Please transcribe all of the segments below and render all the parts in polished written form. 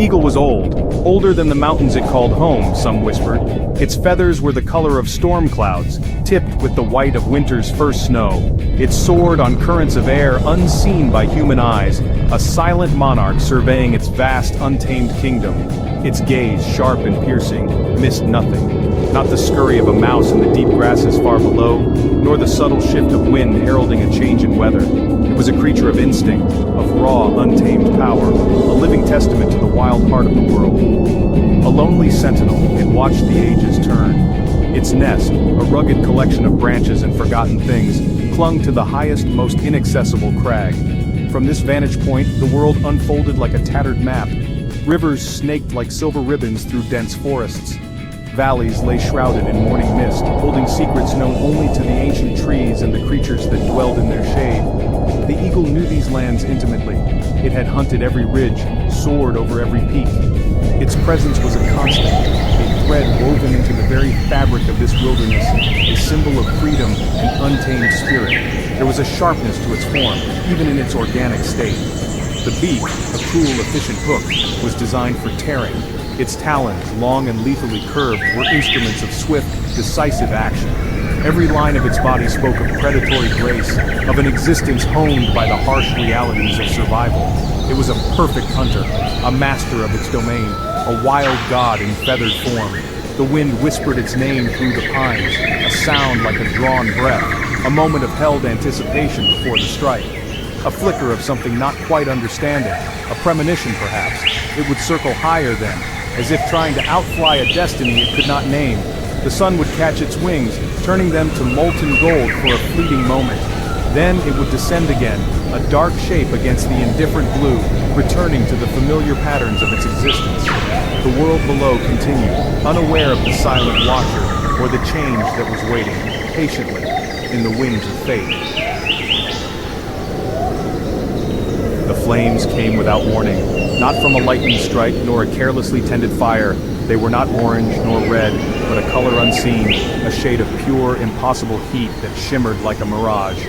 eagle was old, older than the mountains it called home, some whispered. Its feathers were the color of storm clouds, tipped with the white of winter's first snow. It soared on currents of air unseen by human eyes, a silent monarch surveying its vast, untamed kingdom. Its gaze, sharp and piercing, missed nothing. Not the scurry of a mouse in the deep grasses far below, nor the subtle shift of wind heralding a change in weather. It was a creature of instinct, of raw, untamed power, a living testament to the wild heart of the world. A lonely sentinel, it watched the ages turn. Its nest, a rugged collection of branches and forgotten things, clung to the highest, most inaccessible crag. From this vantage point, the world unfolded like a tattered map. Rivers snaked like silver ribbons through dense forests. Valleys lay shrouded in morning mist, holding secrets known only to the ancient trees and the creatures that dwelled in their shade. The eagle knew these lands intimately. It had hunted every ridge, soared over every peak. Its presence was a constant, a thread woven into the very fabric of this wilderness, a symbol of freedom and untamed spirit. There was a sharpness to its form, even in its organic state. The beak, a cruel, efficient hook, was designed for tearing. Its talons, long and lethally curved, were instruments of swift, decisive action. Every line of its body spoke of predatory grace, of an existence honed by the harsh realities of survival. It was a perfect hunter, a master of its domain, a wild god in feathered form. The wind whispered its name through the pines, a sound like a drawn breath, a moment of held anticipation before the strike. A flicker of something not quite understanding, a premonition perhaps. It would circle higher then, as if trying to outfly a destiny it could not name. The sun would catch its wings, turning them to molten gold for a fleeting moment. Then it would descend again, a dark shape against the indifferent blue, returning to the familiar patterns of its existence. The world below continued, unaware of the silent watcher or the change that was waiting, patiently, in the wings of fate. The flames came without warning, not from a lightning strike nor a carelessly tended fire. They were not orange nor red, but a color unseen, a shade of pure, impossible heat that shimmered like a mirage.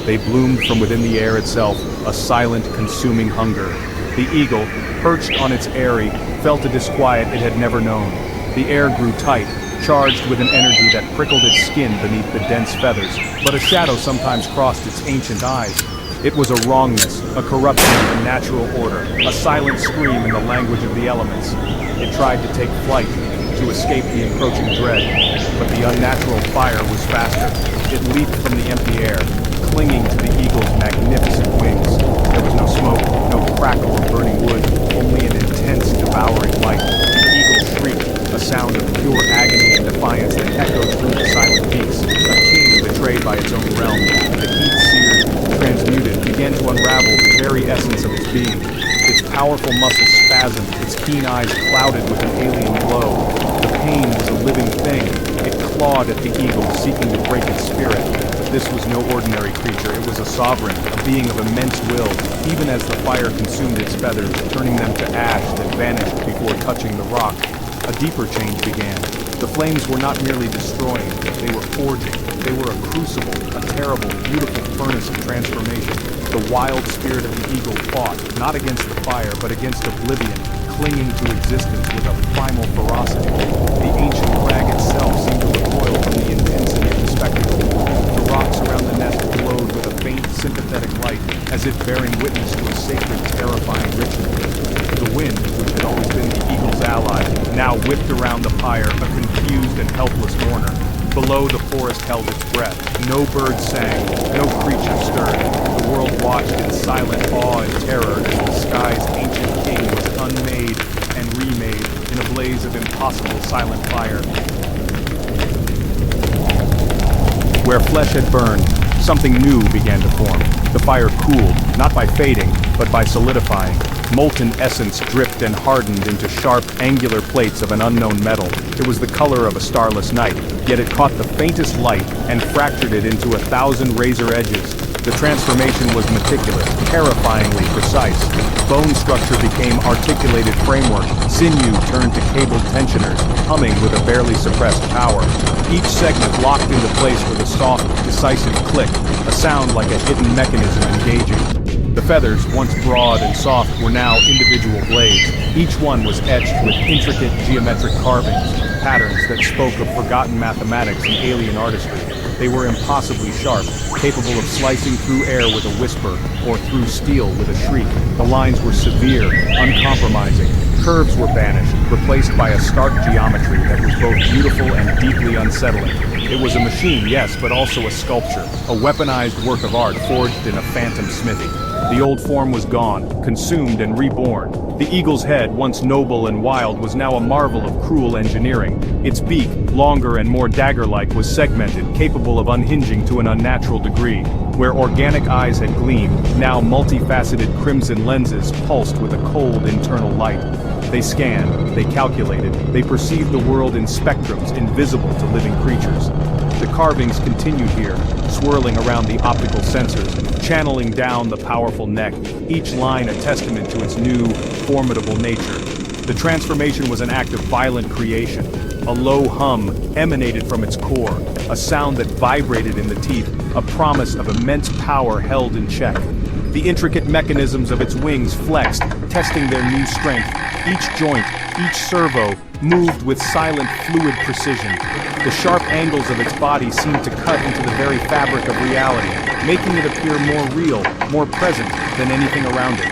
They bloomed from within the air itself, a silent, consuming hunger. The eagle, perched on its eyrie, felt a disquiet it had never known. The air grew tight, charged with an energy that prickled its skin beneath the dense feathers, but a shadow sometimes crossed its ancient eyes. It was a wrongness, a corruption of the natural order, a silent scream in the language of the elements. It tried to take flight, to escape the encroaching dread, but the unnatural fire was faster. It leaped from the empty air, clinging to the eagle's magnificent wings. There was no smoke, no crackle of burning wood, only an intense, devouring light. The eagle shrieked, a sound of pure agony and defiance that echoed through the silent peaks. A king betrayed by its own realm, the heat-seared, transmuted, began to unravel the very essence of its being. Its powerful muscles spasmed, its keen eyes clouded with an alien glow. The pain was a living thing. It clawed at the eagle, seeking to break its spirit. But this was no ordinary creature. It was a sovereign, a being of immense will, even as the fire consumed its feathers, turning them to ash that vanished before touching the rock. A deeper change began. The flames were not merely destroying, they were forging. They were a crucible, a terrible, beautiful furnace of transformation. The wild spirit of the eagle fought, not against the fire, but against oblivion, clinging to existence with a primal ferocity. The ancient crag itself seemed to recoil from the intensity of the spectacle. The rocks around the nest glowed with a faint, sympathetic light, as if bearing witness to a sacred, terrifying ritual. The wind, which had always been the eagle's ally, now whipped around the pyre, a confused and helpless mourner. Below, the forest held its breath. No bird sang, no creature stirred. The world watched in silent awe and terror as the sky's ancient king was unmade and remade in a blaze of impossible silent fire. Where flesh had burned, something new began to form. The fire cooled, not by fading, but by solidifying. Molten essence dripped and hardened into sharp, angular plates of an unknown metal. It was the color of a starless night, yet it caught the faintest light and fractured it into 1,000 razor edges. The transformation was meticulous, terrifyingly precise. Bone structure became articulated framework, sinew turned to cabled tensioners, humming with a barely suppressed power. Each segment locked into place with a soft, decisive click, a sound like a hidden mechanism engaging. The feathers, once broad and soft, were now individual blades. Each one was etched with intricate geometric carvings, patterns that spoke of forgotten mathematics and alien artistry. They were impossibly sharp, capable of slicing through air with a whisper, or through steel with a shriek. The lines were severe, uncompromising. Curves were banished, replaced by a stark geometry that was both beautiful and deeply unsettling. It was a machine, yes, but also a sculpture, a weaponized work of art forged in a phantom smithy. The old form was gone, consumed and reborn. The eagle's head, once noble and wild, was now a marvel of cruel engineering. Its beak, longer and more dagger-like, was segmented, capable of unhinging to an unnatural degree. Where organic eyes had gleamed, now multifaceted crimson lenses pulsed with a cold internal light. They scanned, they calculated, they perceived the world in spectrums invisible to living creatures. The carvings continued here, swirling around the optical sensors, channeling down the powerful neck, each line a testament to its new, formidable nature. The transformation was an act of violent creation. A low hum emanated from its core, a sound that vibrated in the teeth, a promise of immense power held in check. The intricate mechanisms of its wings flexed, testing their new strength. Each joint, each servo, moved with silent, fluid precision. The sharp angles of its body seemed to cut into the very fabric of reality, making it appear more real, more present than anything around it.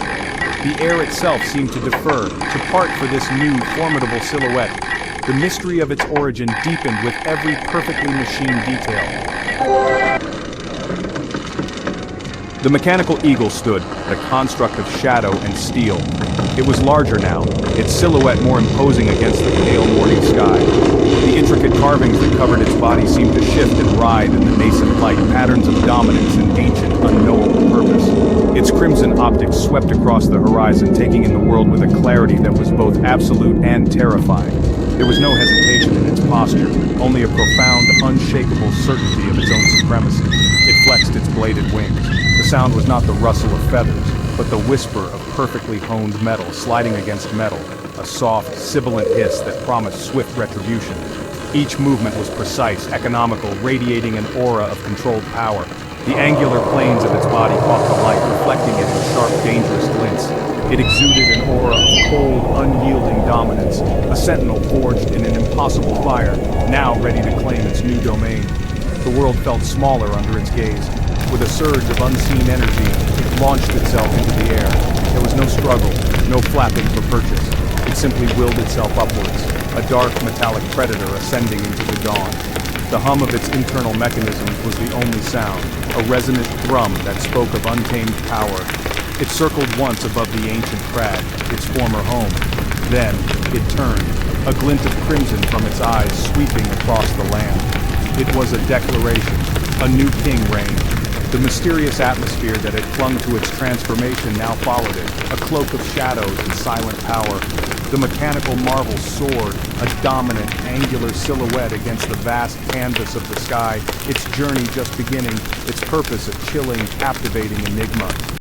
The air itself seemed to defer, to part for this new, formidable silhouette. The mystery of its origin deepened with every perfectly machined detail. The mechanical eagle stood, the construct of shadow and steel. It was larger now, its silhouette more imposing against the pale morning sky. The intricate carvings that covered its body seemed to shift and writhe in the nascent light, patterns of dominance and ancient, unknowable purpose. Its crimson optics swept across the horizon, taking in the world with a clarity that was both absolute and terrifying. There was no hesitation in its posture, only a profound, unshakable certainty of its own supremacy. It flexed its bladed wings. The sound was not the rustle of feathers, but the whisper of perfectly honed metal sliding against metal, a soft, sibilant hiss that promised swift retribution. Each movement was precise, economical, radiating an aura of controlled power. The angular planes of its body caught the light, reflecting it in sharp, dangerous glints. It exuded an aura of cold, unyielding dominance, a sentinel forged in an impossible fire, now ready to claim its new domain. The world felt smaller under its gaze. With a surge of unseen energy, it launched itself into the air. There was no struggle, no flapping for purchase. It simply willed itself upwards, a dark metallic predator ascending into the dawn. The hum of its internal mechanisms was the only sound, a resonant thrum that spoke of untamed power. It circled once above the ancient crag, its former home. Then, it turned, a glint of crimson from its eyes sweeping across the land. It was a declaration. A new king reigned. The mysterious atmosphere that had clung to its transformation now followed it, a cloak of shadows and silent power. The mechanical marvel soared, a dominant, angular silhouette against the vast canvas of the sky, its journey just beginning, its purpose a chilling, captivating enigma.